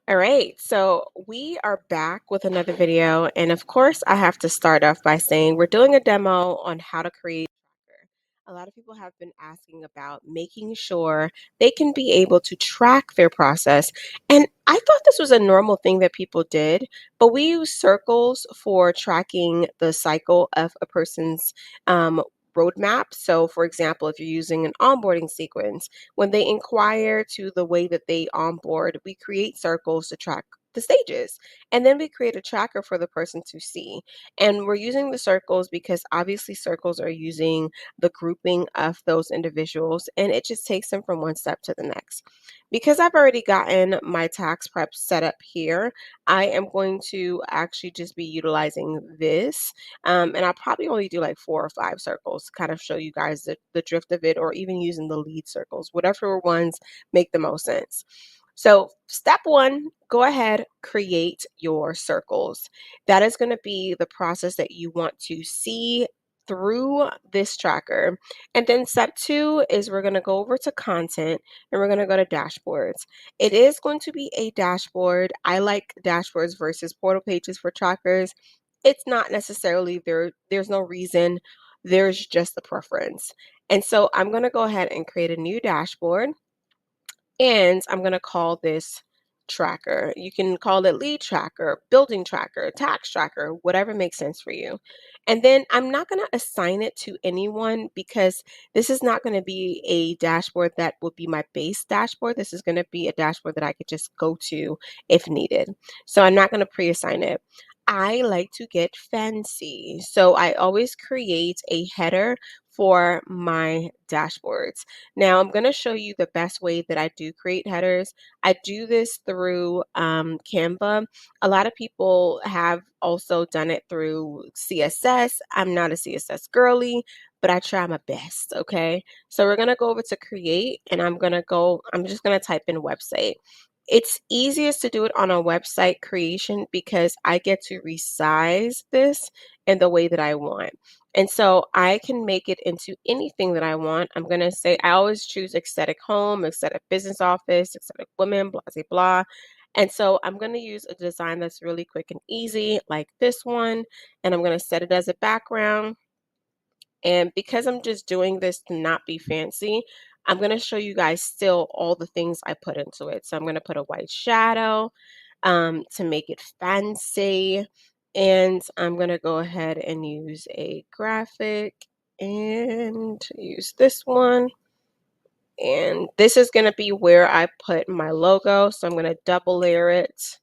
All right, so we are back with another video. And of course, I have to start off by saying we're doing a demo on how to create a tracker. A lot of people have been asking about making sure they can be able to track their process. And I thought this was a normal thing that people did, but we use circles for tracking the cycle of a person's um, roadmap. So, for example, if you're using an onboarding sequence, when they inquire to the way that they onboard, we create circles to track the stages. And then we create a tracker for the person to see. And we're using the circles because obviously circles are using the grouping of those individuals and it just takes them from one step to the next. Because I've already gotten my tax prep set up here, I am going to actually just be utilizing this. And I'll probably only do like 4 or 5 circles to kind of show you guys the drift of it, or even using the lead circles, whatever ones make the most sense. So, step one, go ahead, create your circles. That is going to be the process that you want to see through this tracker. And then step two is we're going to go over to content and we're going to go to dashboards. It is going to be a dashboard. I like dashboards versus portal pages for trackers. It's not necessarily there's no reason, there's just a preference. And so I'm going to go ahead and create a new dashboard and I'm going to call this tracker. You can call it lead tracker, building tracker, tax tracker, whatever makes sense for you. And then I'm not going to assign it to anyone because this is not going to be a dashboard that will be my base dashboard. This is going to be a dashboard that I could just go to if needed. So I'm not going to pre-assign it. I like to get fancy. So I always create a header for my dashboards. Now, I'm going to show you the best way that I do create headers. I do this through Canva. A lot of people have also done it through CSS. I'm not a CSS girly, but I try my best, okay? So we're going to go over to create and I'm just going to type in website. It's easiest to do it on a website creation because I get to resize this in the way that I want. And so I can make it into anything that I want. I'm going to say I always choose aesthetic home, aesthetic business office, aesthetic women, blah, blah, blah. And so I'm going to use a design that's really quick and easy, like this one. And I'm going to set it as a background. And because I'm just doing this to not be fancy, I'm going to show you guys still all the things I put into it. So I'm going to put a white shadow to make it fancy. And I'm going to go ahead and use a graphic and use this one. And this is going to be where I put my logo. So I'm going to double layer it.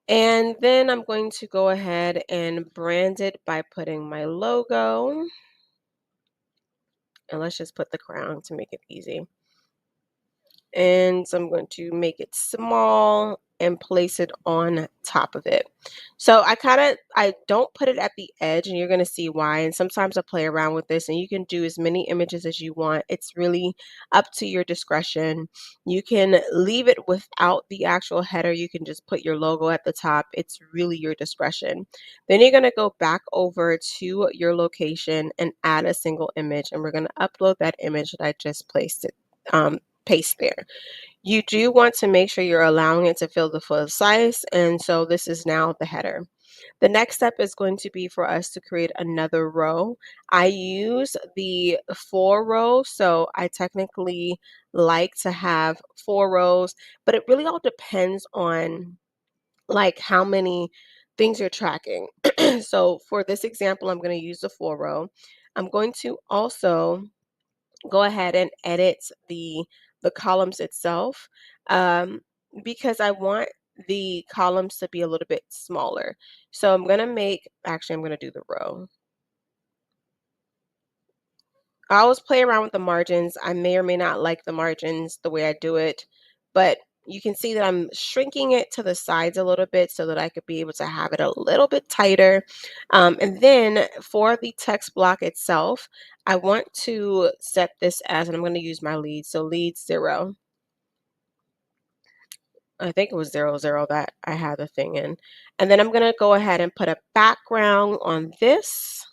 And then I'm going to go ahead and brand it by putting my logo. And let's just put the crown to make it easy. And so I'm going to make it small and place it on top of it. So I don't put it at the edge, and you're going to see why. And sometimes I play around with this, and you can do as many images as you want. It's really up to your discretion. You can leave it without the actual header. You can just put your logo at the top. It's really your discretion. Then you're going to go back over to your location and add a single image, and we're going to upload that image that I just placed it. Paste there. You do want to make sure you're allowing it to fill the full size, and so this is now the header. The next step is going to be for us to create another row. I use the 4 row, so I technically like to have 4 rows, but it really all depends on like how many things you're tracking. So for this example, I'm going to use the 4 row. I'm going to also go ahead and edit the columns itself um, because I want the columns to be a little bit smaller. So I'm going to do the row. I always play around with the margins. I may or may not like the margins the way I do it, but you can see that I'm shrinking it to the sides a little bit so that I could be able to have it a little bit tighter. And then for the text block itself, I want to set this as, and I'm going to use my lead. So lead 0. I think it was 00 that I had the thing in. And then I'm going to go ahead and put a background on this.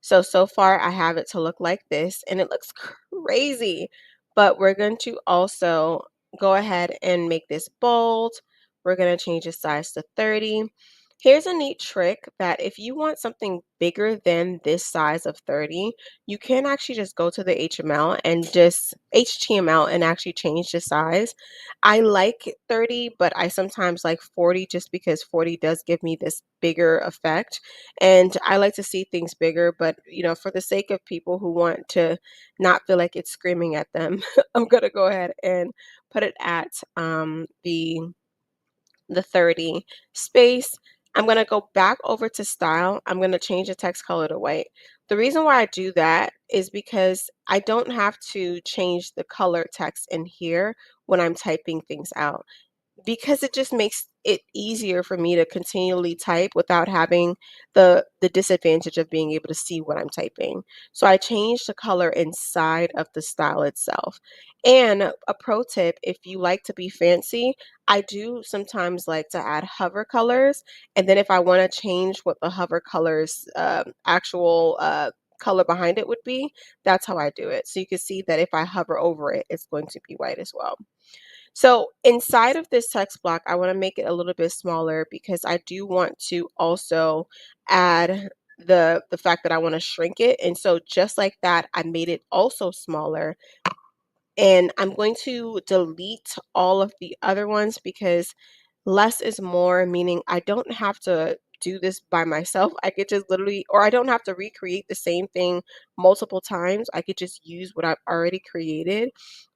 So far I have it to look like this and it looks crazy, but we're going to also go ahead and make this bold. We're going to change the size to 30. Here's a neat trick that if you want something bigger than this size of 30, you can actually just go to the HTML and actually change the size. I like 30, but I sometimes like 40 just because 40 does give me this bigger effect. And I like to see things bigger, but for the sake of people who want to not feel like it's screaming at them, I'm gonna go ahead and put it at the 30 space. I'm going to go back over to style. I'm going to change the text color to white. The reason why I do that is because I don't have to change the color text in here when I'm typing things out, because it just makes it easier for me to continually type without having the disadvantage of being able to see what I'm typing. So I changed the color inside of the style itself. And a pro tip, if you like to be fancy, I do sometimes like to add hover colors. And then if I want to change what the hover colors actual color behind it would be, that's how I do it. So you can see that if I hover over it, it's going to be white as well. So inside of this text block, I want to make it a little bit smaller because I do want to also add the fact that I want to shrink it. And so just like that, I made it also smaller. And I'm going to delete all of the other ones because less is more, meaning I don't have to do this by myself. I could just literally, or I don't have to recreate the same thing multiple times. I could just use what I've already created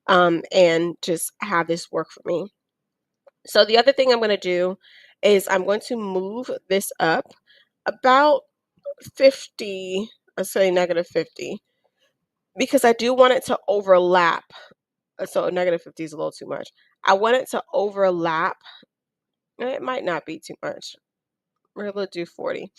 and just have this work for me. So the other thing I'm going to do is I'm going to move this up about 50, let's say -50, because I do want it to overlap. So -50 is a little too much. I want it to overlap. It might not be too much. We're going to do 40.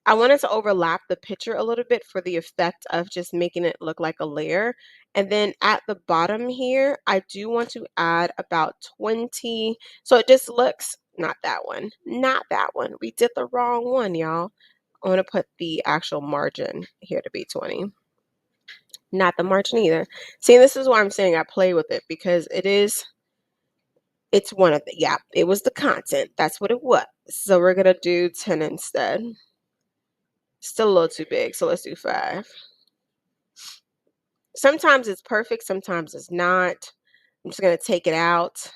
I wanted to overlap the picture a little bit for the effect of just making it look like a layer. And then at the bottom here, I do want to add about 20. So it just looks, not that one, not that one. We did the wrong one, y'all. I want to put the actual margin here to be 20. Not the margin either. See, this is why I'm saying I play with it, because it's one of the, yeah, it was the content. That's what it was. So we're going to do 10 instead. Still a little too big, so let's do 5. Sometimes it's perfect, sometimes it's not. I'm just going to take it out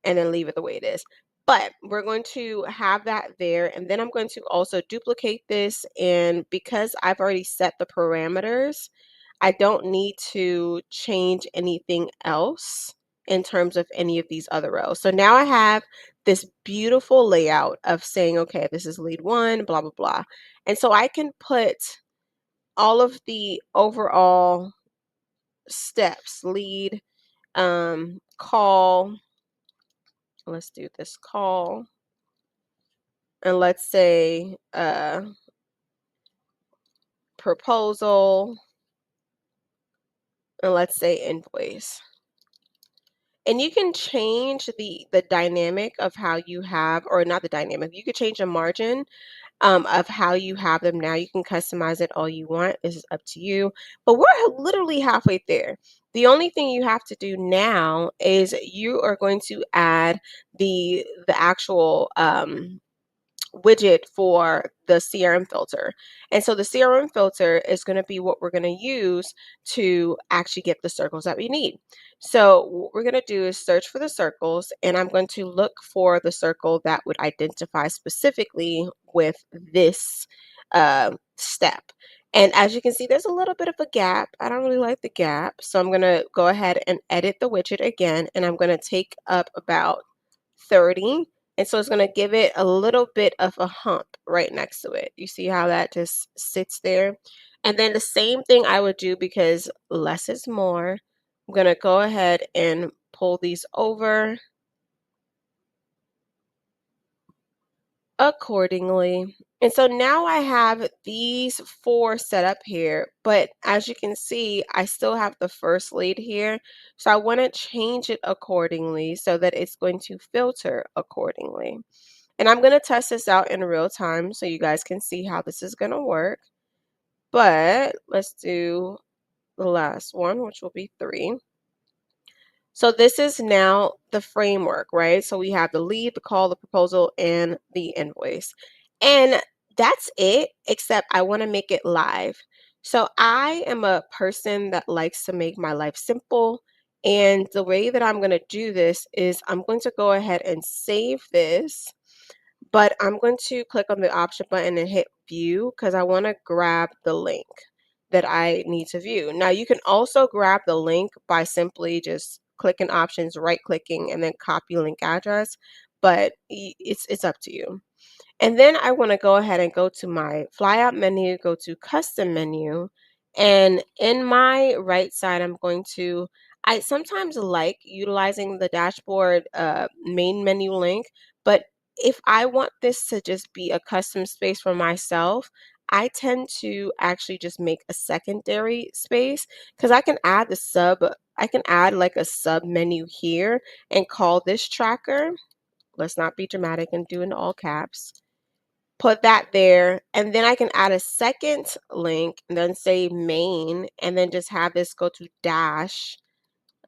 and then leave it the way it is. But we're going to have that there, and then I'm going to also duplicate this, and because I've already set the parameters, I don't need to change anything else in terms of any of these other rows. So now I have this beautiful layout of saying, okay, this is lead 1, blah, blah, blah. And so I can put all of the overall steps, lead, call, let's do this call, and let's say proposal, and let's say invoice. And you can change the dynamic of how you have, or not the dynamic, you could change the margin of how you have them now. You can customize it all you want. This is up to you. But we're literally halfway there. The only thing you have to do now is you are going to add the actual widget for the CRM filter. And so the CRM filter is going to be what we're going to use to actually get the circles that we need. So what we're going to do is search for the circles, and I'm going to look for the circle that would identify specifically with this step. And as you can see, there's a little bit of a gap. I don't really like the gap. So I'm going to go ahead and edit the widget again, and I'm going to take up about 30. And so it's going to give it a little bit of a hump right next to it. You see how that just sits there? And then the same thing I would do, because less is more. I'm going to go ahead and pull these over accordingly. And so now I have these 4 set up here, but as you can see, I still have the first lead here. So I want to change it accordingly so that it's going to filter accordingly. And I'm going to test this out in real time so you guys can see how this is going to work. But let's do the last one, which will be 3. So this is now the framework, right? So we have the lead, the call, the proposal, and the invoice. And that's it, except I want to make it live. So I am a person that likes to make my life simple. And the way that I'm going to do this is I'm going to go ahead and save this, but I'm going to click on the option button and hit view because I want to grab the link that I need to view. Now you can also grab the link by simply just clicking options, right clicking, and then copy link address, but it's up to you. And then I want to go ahead and go to my flyout menu, go to custom menu, and in my right side, I sometimes like utilizing the dashboard main menu link, but if I want this to just be a custom space for myself, I tend to actually just make a secondary space because I can add like a sub menu here and call this tracker. Let's not be dramatic and do in all caps, put that there, and then I can add a second link and then say main, and then just have this go to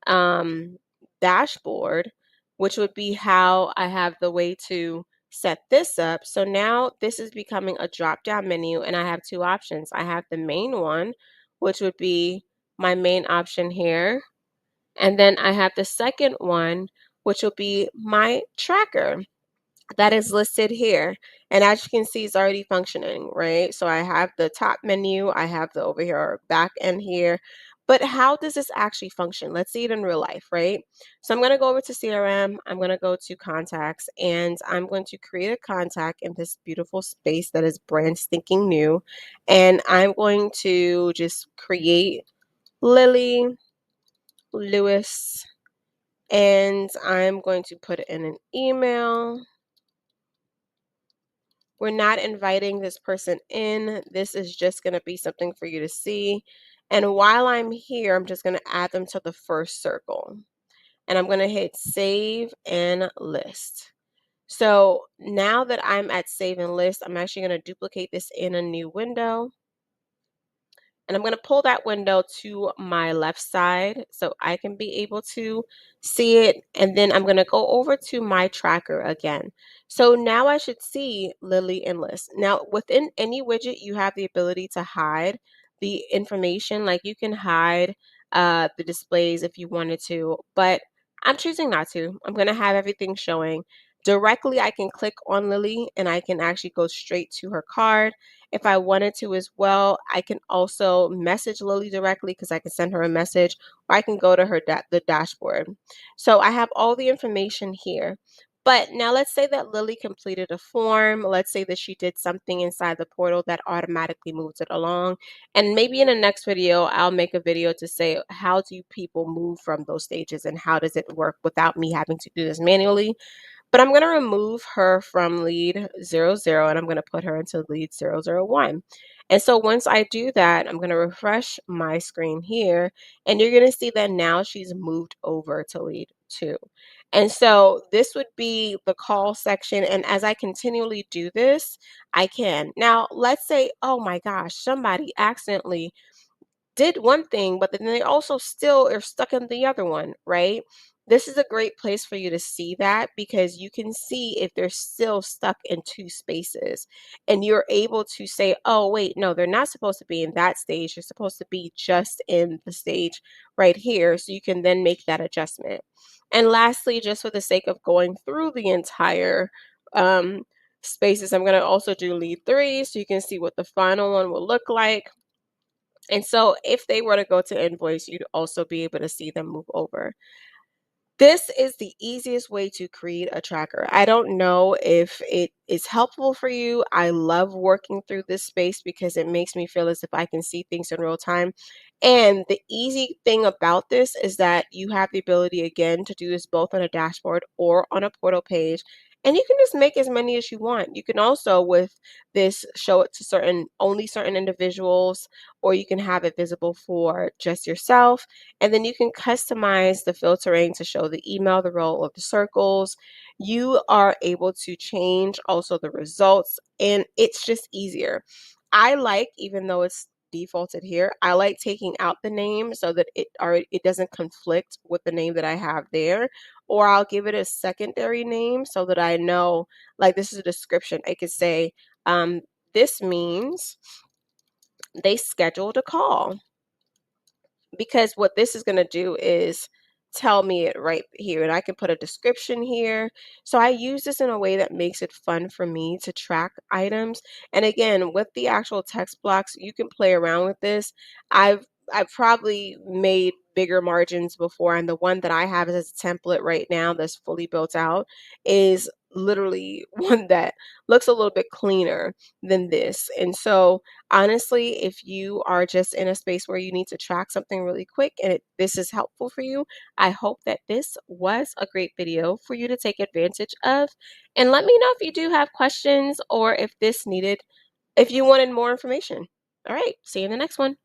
um, dashboard, which would be how I have the way to set this up. So now this is becoming a drop down menu, and I have two options. I have the main one, which would be my main option here, and then I have the second one, which will be my tracker that is listed here. And as you can see, it's already functioning, right? So I have the top menu, I have the over here back end here. But how does this actually function? Let's see it in real life, right? So I'm going to go over to CRM, I'm going to go to contacts, and I'm going to create a contact in this beautiful space that is brand stinking new. And I'm going to just create Lily Lewis, and I'm going to put it in an email. We're not inviting this person in. This is just going to be something for you to see. And while I'm here, I'm just going to add them to the first circle. And I'm going to hit save and list. So now that I'm at save and list, I'm actually going to duplicate this in a new window. And I'm going to pull that window to my left side so I can be able to see it. And then I'm going to go over to my tracker again. So now I should see Lily and List. Now within any widget, you have the ability to hide the information. Like you can hide the displays if you wanted to, but I'm choosing not to. I'm going to have everything showing. Directly, I can click on Lily and I can actually go straight to her card. If I wanted to as well, I can also message Lily directly because I can send her a message, or I can go to the dashboard. So I have all the information here. But now let's say that Lily completed a form. Let's say that she did something inside the portal that automatically moves it along. And maybe in the next video, I'll make a video to say how do people move from those stages and how does it work without me having to do this manually. But I'm going to remove her from lead 00 and I'm going to put her into lead 001. And so once I do that, I'm going to refresh my screen here and you're going to see that now she's moved over to lead 2. And so this would be the call section. And as I continually do this, I can. Now, let's say, oh my gosh, somebody accidentally did one thing, but then they also still are stuck in the other one, right? This is a great place for you to see that because you can see if they're still stuck in two spaces and you're able to say, oh, wait, no, they're not supposed to be in that stage. They're supposed to be just in the stage right here. So you can then make that adjustment. And lastly, just for the sake of going through the entire spaces, I'm going to also do lead 3 so you can see what the final one will look like. And so if they were to go to invoice, you'd also be able to see them move over. This is the easiest way to create a tracker. I don't know if it is helpful for you. I love working through this space because it makes me feel as if I can see things in real time. And the easy thing about this is that you have the ability again to do this both on a dashboard or on a portal page. And you can just make as many as you want. You can also with this show it to certain individuals, or you can have it visible for just yourself. And then you can customize the filtering to show the email, the role of the circles. You are able to change also the results, and it's just easier. I like, even though it's defaulted here. I like taking out the name so that it doesn't conflict with the name that I have there, or I'll give it a secondary name so that I know, like, this is a description. I could say, um, this means they scheduled a call, because what this is going to do is tell me it right here, and I can put a description here. So I use this in a way that makes it fun for me to track items. And again, with the actual text blocks, you can play around with this. I've probably made bigger margins before, and the one that I have as a template right now that's fully built out is literally one that looks a little bit cleaner than this. And so honestly, if you are just in a space where you need to track something really quick and this is helpful for you, I hope that this was a great video for you to take advantage of. And let me know if you do have questions, or if you wanted more information. All right, see you in the next one.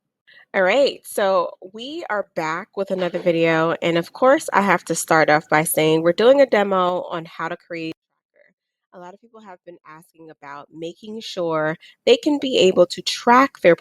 All right, so we are back with another video. And of course, I have to start off by saying we're doing a demo on how to create a tracker. A lot of people have been asking about making sure they can be able to track their